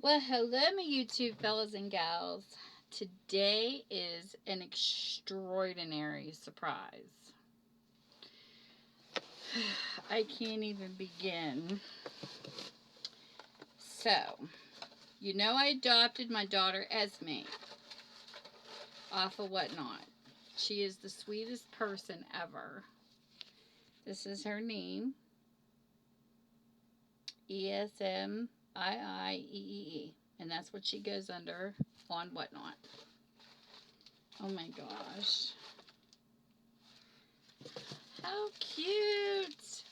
Well, hello, my YouTube fellas and gals. Today is an extraordinary surprise. I can't even begin. So, I adopted my daughter Esme off of Whatnot. She is the sweetest person ever. This is her name, ESMIIEE, and that's what she goes under on Whatnot. Oh my gosh. How cute!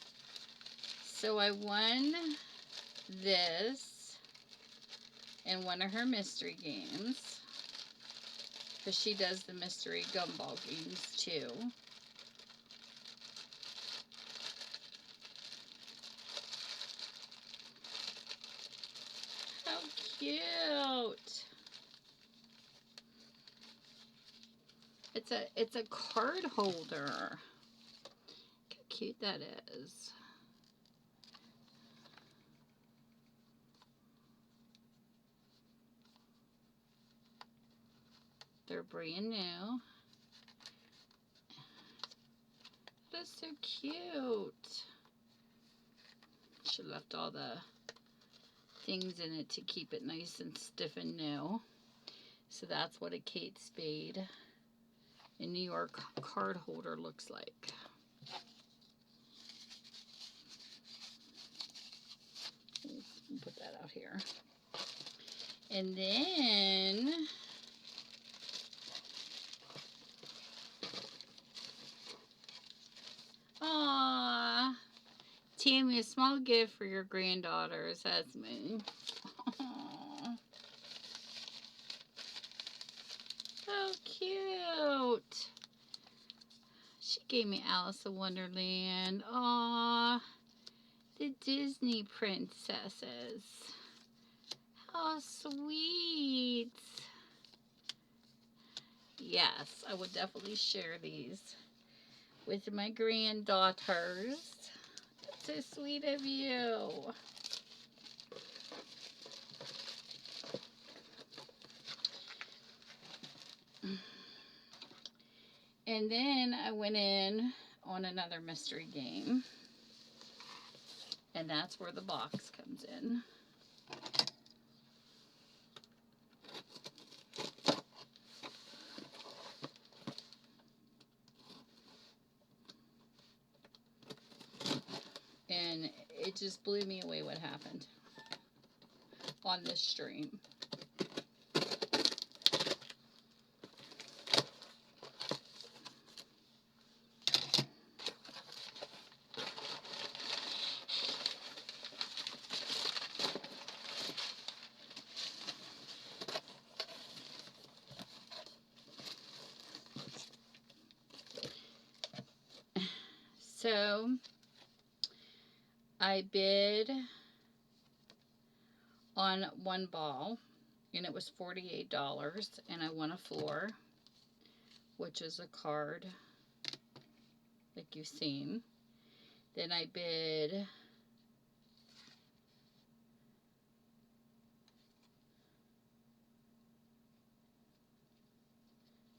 So I won this in one of her mystery games, because she does the mystery gumball games too. How cute! It's a card holder. Look how cute that is. They're brand new. That's so cute. She left all the things in it to keep it nice and stiff and new. So that's what a Kate Spade in New York card holder looks like. Put that out here. And then aww, Tammy, a small gift for your granddaughters, Esme. Aww. How cute. She gave me Alice in Wonderland. Aww. The Disney princesses. How sweet. Yes, I would definitely share these with my granddaughters. That's so sweet of you. And then I went in on another mystery game. And that's where the box comes in. And it just blew me away what happened on this stream. So I bid on one ball, and it was $48, and I won a floor, which is a card like you've seen. Then I bid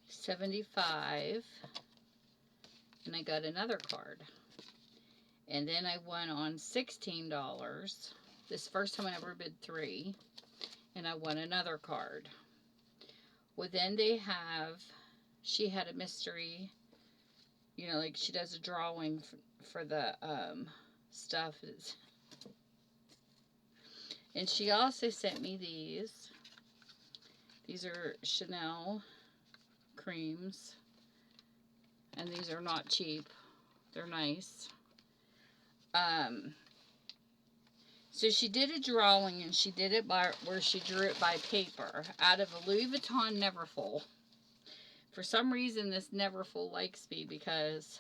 $75, and I got another card. And then I won on $16. This first time I ever bid 3, and I won another card. Well, then she had a mystery, like she does a drawing for the stuff. And she also sent me these. These are Chanel creams, and these are not cheap. They're nice. So she did a drawing, and she did it where she drew it by paper out of a Louis Vuitton Neverfull. For some reason, this Neverfull likes me, because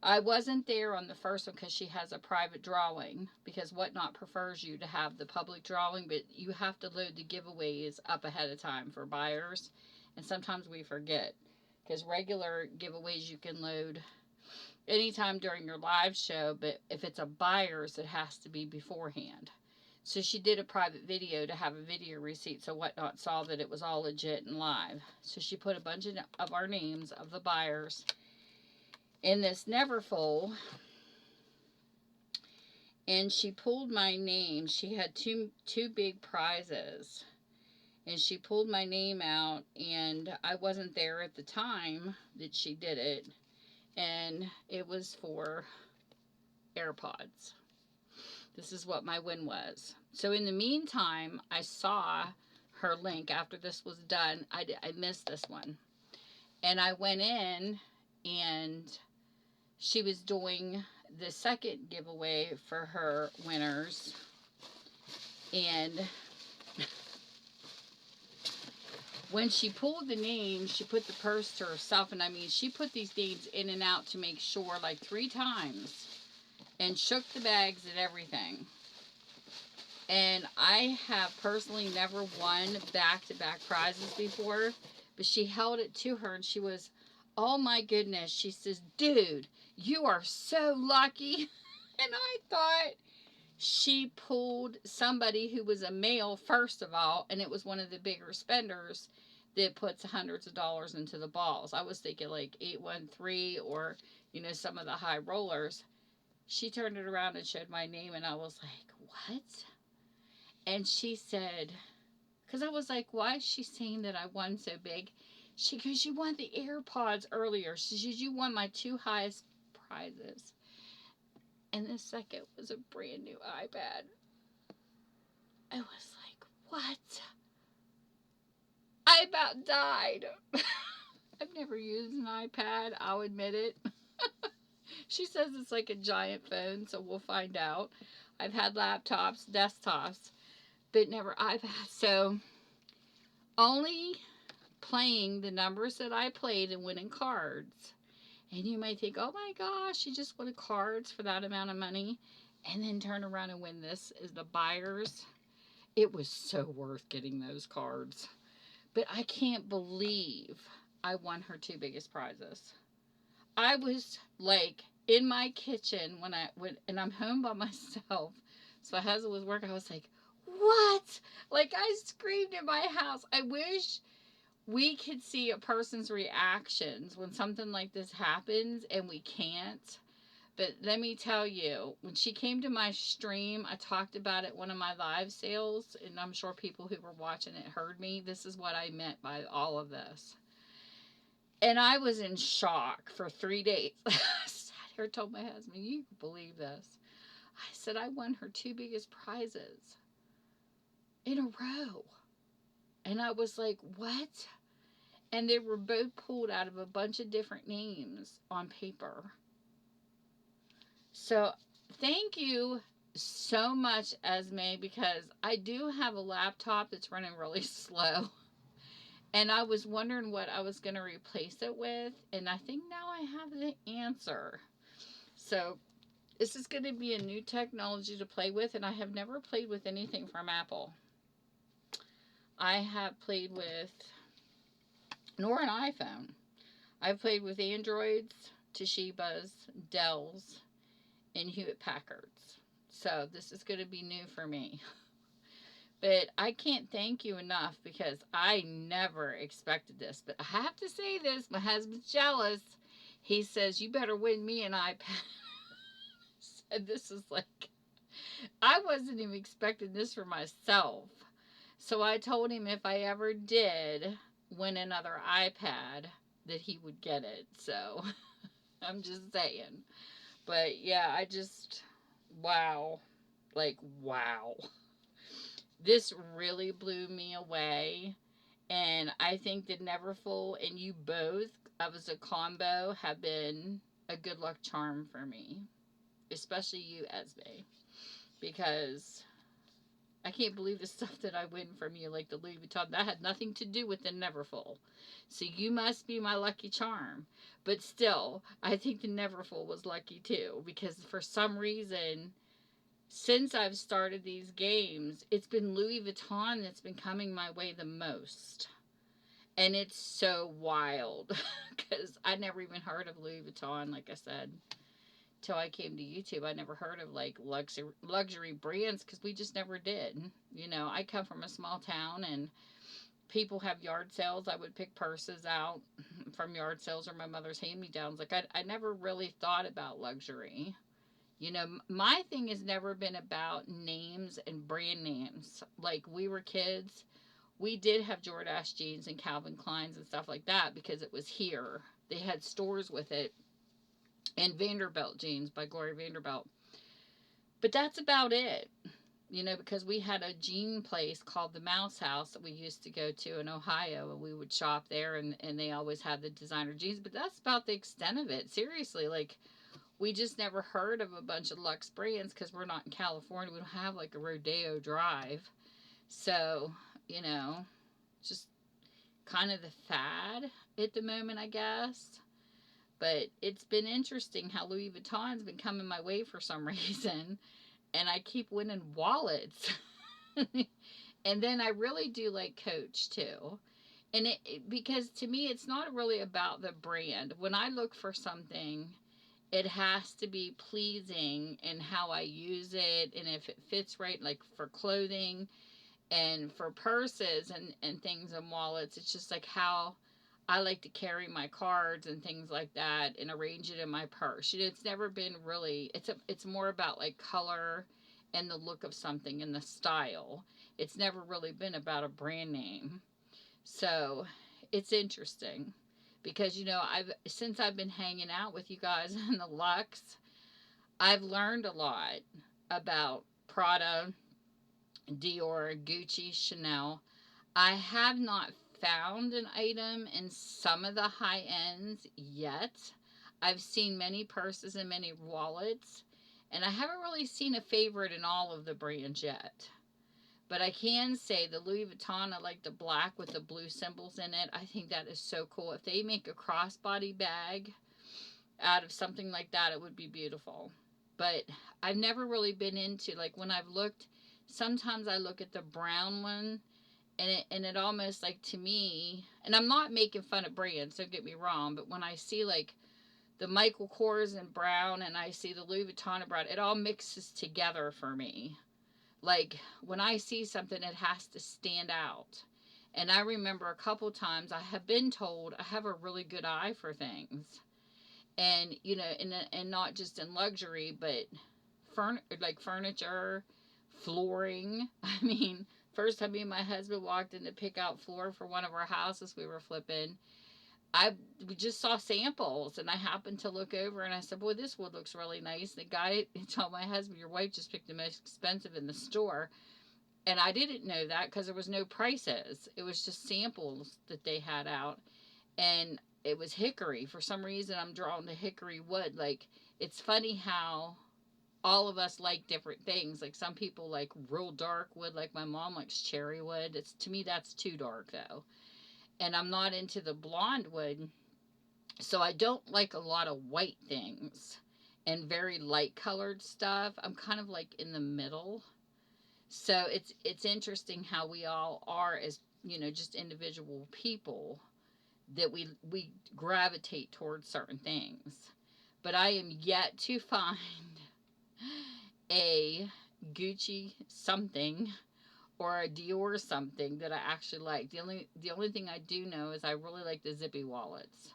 I wasn't there on the first one because she has a private drawing, because Whatnot prefers you to have the public drawing, but you have to load the giveaways up ahead of time for buyers, and sometimes we forget, because regular giveaways you can load anytime during your live show, but if it's a buyer's, it has to be beforehand. So she did a private video to have a video receipt so Whatnot saw that it was all legit and live. So she put a bunch of our names of the buyers in this Neverfull, and she pulled my name. She had two big prizes, and she pulled my name out, and I wasn't there at the time that she did it, and it was for AirPods. This is what my win was. So in the meantime, I saw her link after this was done. I missed this one. And I went in, and she was doing the second giveaway for her winners. And when she pulled the names, she put the purse to herself. And I mean, she put these names in and out to make sure like 3 times. And shook the bags and everything. And I have personally never won back-to-back prizes before, but she held it to her and she was, oh my goodness, she says, dude, you are so lucky. And I thought she pulled somebody who was a male, first of all, and it was one of the bigger spenders that puts hundreds of dollars into the balls. I was thinking like 813 or, you know, some of the high rollers. She turned it around and showed my name, and I was like, what? And she said, because I was like, why is she saying that I won so big? She goes, you won the AirPods earlier. She says, you won my 2 highest prizes. And the second was a brand new iPad. I was like, what? I about died. I've never used an iPad, I'll admit it. She says it's like a giant phone, so we'll find out. I've had laptops, desktops, but never iPads. So only playing the numbers that I played and winning cards. And you may think, oh my gosh, you just won cards for that amount of money. And then turn around and win this as the buyers. It was so worth getting those cards. But I can't believe I won her 2 biggest prizes. I was like in my kitchen when and I'm home by myself. So my husband was working. I was like, what? Like I screamed in my house. I wish we could see a person's reactions when something like this happens, and we can't. But let me tell you, when she came to my stream, I talked about it one of my live sales, and I'm sure people who were watching it heard me. This is what I meant by all of this. And I was in shock for 3 days. I sat here and told my husband, you can believe this. I said, I won her 2 biggest prizes in a row. And I was like, what? And they were both pulled out of a bunch of different names on paper. So thank you so much, esiimeee, because I do have a laptop that's running really slow. And I was wondering what I was going to replace it with. And I think now I have the answer. So this is going to be a new technology to play with. And I have never played with anything from Apple. I have played with, nor an iPhone. I've played with Androids, Toshibas, Dells, and Hewlett Packards. So this is going to be new for me. But I can't thank you enough because I never expected this. But I have to say this, my husband's jealous. He says, you better win me an iPad. And this is like, I wasn't even expecting this for myself. So I told him if I ever did win another iPad, that he would get it. So I'm just saying. But yeah, I just, wow. Like, wow. This really blew me away, and I think the Neverfull and you both, as a combo, have been a good luck charm for me, especially you, esiimeee, because I can't believe the stuff that I win from you, like the Louis Vuitton. That had nothing to do with the Neverfull, so you must be my lucky charm. But still, I think the Neverfull was lucky too, because for some reason, since I've started these games, it's been Louis Vuitton that's been coming my way the most. And it's so wild. Because I never even heard of Louis Vuitton, like I said. till I came to YouTube, I never heard of like luxury brands because we just never did. You know, I come from a small town and people have yard sales. I would pick purses out from yard sales or my mother's hand-me-downs. Like I never really thought about luxury. You know, my thing has never been about names and brand names. Like we were kids, we did have Jordache jeans and Calvin Kleins and stuff like that because it was here. They had stores with it, and Vanderbilt jeans by Gloria Vanderbilt. But that's about it. You know, because we had a jean place called the Mouse House that we used to go to in Ohio, and we would shop there, and they always had the designer jeans. But that's about the extent of it. Seriously, like, we just never heard of a bunch of luxe brands because we're not in California. We don't have like a Rodeo Drive. So, you know, just kind of the fad at the moment, I guess. But it's been interesting how Louis Vuitton's been coming my way for some reason, and I keep winning wallets. And then I really do like Coach too. And because to me, it's not really about the brand. When I look for something, it has to be pleasing in how I use it and if it fits right, like for clothing and for purses and things and wallets. It's just like how I like to carry my cards and things like that and arrange it in my purse. You know, it's never been really, it's more about like color and the look of something and the style. It's never really been about a brand name. So it's interesting because, you know, since I've been hanging out with you guys in the Luxe, I've learned a lot about Prada, Dior, Gucci, Chanel. I have not found an item in some of the high ends yet. I've seen many purses and many wallets, and I haven't really seen a favorite in all of the brands yet. But I can say the Louis Vuitton, I like the black with the blue symbols in it. I think that is so cool. If they make a crossbody bag out of something like that, it would be beautiful. But I've never really been into, like when I've looked, sometimes I look at the brown one and it almost like to me, and I'm not making fun of brands, don't get me wrong, but when I see like the Michael Kors in brown and I see the Louis Vuitton in brown, it all mixes together for me. Like when I see something, it has to stand out. And I remember a couple times I have been told I have a really good eye for things. And, you know, and not just in luxury, but like furniture, flooring. I mean, first time me and my husband walked in to pick out floor for one of our houses we were flipping, we just saw samples, and I happened to look over and I said, boy, this wood looks really nice. The guy told my husband, your wife just picked the most expensive in the store. And I didn't know that because there was no prices. It was just samples that they had out. And it was hickory. For some reason, I'm drawn to hickory wood. Like, it's funny how all of us like different things. Like, some people like real dark wood. Like, my mom likes cherry wood. To me, that's too dark, though. And I'm not into the blonde wood. So I don't like a lot of white things and very light colored stuff. I'm kind of like in the middle. So it's interesting how we all are as, you know, just individual people, that we gravitate towards certain things. But I am yet to find a Gucci something or a Dior something that I actually like. The only thing I do know is I really like the zippy wallets.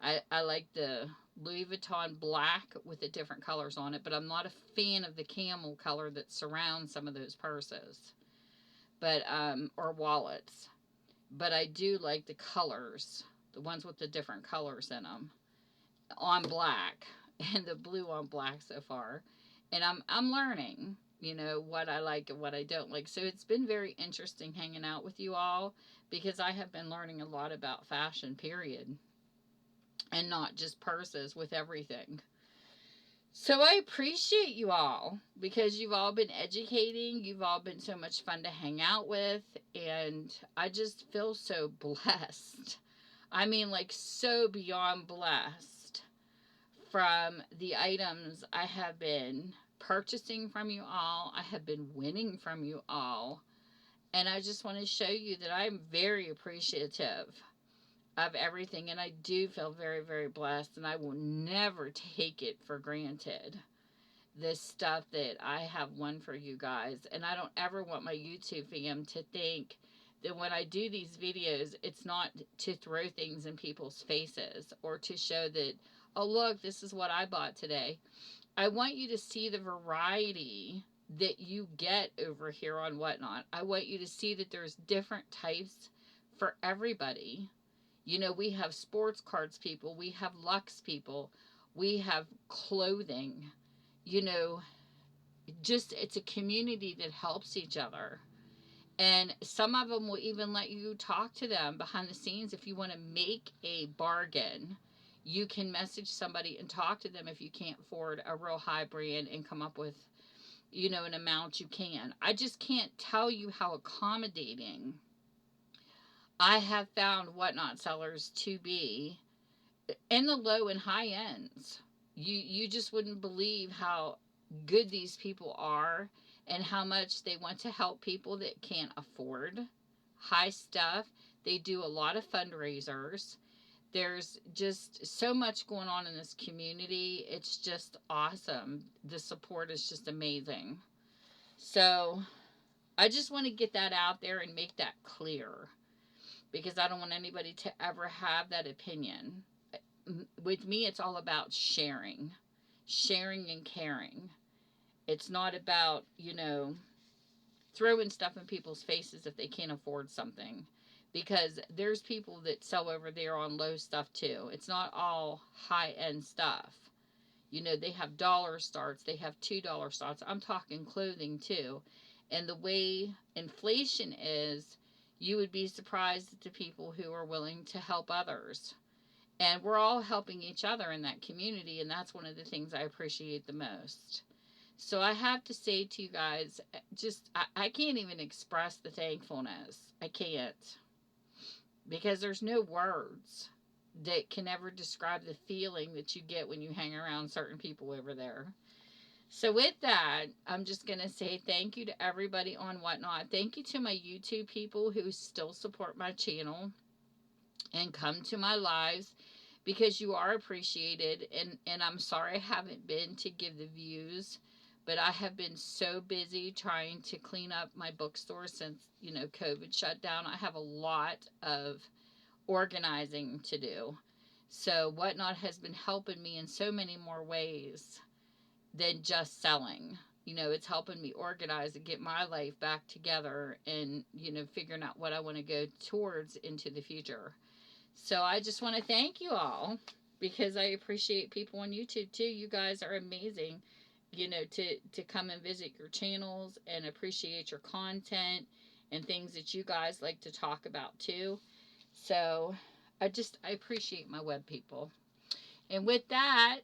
I like the Louis Vuitton black with the different colors on it, but I'm not a fan of the camel color that surrounds some of those purses, but or wallets. But I do like the colors, the ones with the different colors in them on black, and the blue on black so far. And I'm learning, you know, what I like and what I don't like. So it's been very interesting hanging out with you all because I have been learning a lot about fashion, period. And not just purses, with everything. So I appreciate you all because you've all been educating. You've all been so much fun to hang out with. And I just feel so blessed. I mean, like, so beyond blessed from the items I have been purchasing from you all. I have been winning from you all. And I just want to show you that I'm very appreciative of everything. And I do feel very, very blessed, and I will never take it for granted. This stuff that I have won for you guys. And I don't ever want my YouTube fam to think that when I do these videos, it's not to throw things in people's faces or to show that, oh, look, this is what I bought today. I want you to see the variety that you get over here on Whatnot. I want you to see that there's different types for everybody. You know, we have sports cards people, we have Lux people, we have clothing, you know, just it's a community that helps each other. And some of them will even let you talk to them behind the scenes if you want to make a bargain. You can message somebody and talk to them if you can't afford a real high brand and come up with, you know, an amount you can. I just can't tell you how accommodating I have found Whatnot sellers to be in the low and high ends. You just wouldn't believe how good these people are and how much they want to help people that can't afford high stuff. They do a lot of fundraisers. There's just so much going on in this community. It's just awesome. The support is just amazing. So I just want to get that out there and make that clear, because I don't want anybody to ever have that opinion. With me, it's all about sharing and caring. It's not about, you know, throwing stuff in people's faces if they can't afford something, because there's people that sell over there on low stuff too. It's not all high end stuff. You know, they have dollar starts, they have $2 starts. I'm talking clothing too. And the way inflation is, you would be surprised at the people who are willing to help others. And we're all helping each other in that community, and that's one of the things I appreciate the most. So I have to say to you guys, just I can't even express the thankfulness. I can't, because there's no words that can ever describe the feeling that you get when you hang around certain people over there. So with that, I'm just going to say thank you to everybody on Whatnot. Thank you to my YouTube people who still support my channel and come to my lives, because you are appreciated. And I'm sorry I haven't been to give the views, but I have been so busy trying to clean up my bookstore since, you know, COVID shut down. I have a lot of organizing to do. So Whatnot has been helping me in so many more ways than just selling. You know, it's helping me organize and get my life back together and, you know, figuring out what I want to go towards into the future. So I just want to thank you all, because I appreciate people on YouTube too. You guys are amazing, you know, to come and visit your channels and appreciate your content and things that you guys like to talk about too. So I appreciate my web people. And with that,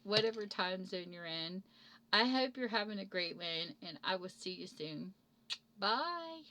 whatever time zone you're in, I hope you're having a great one, and I will see you soon. Bye.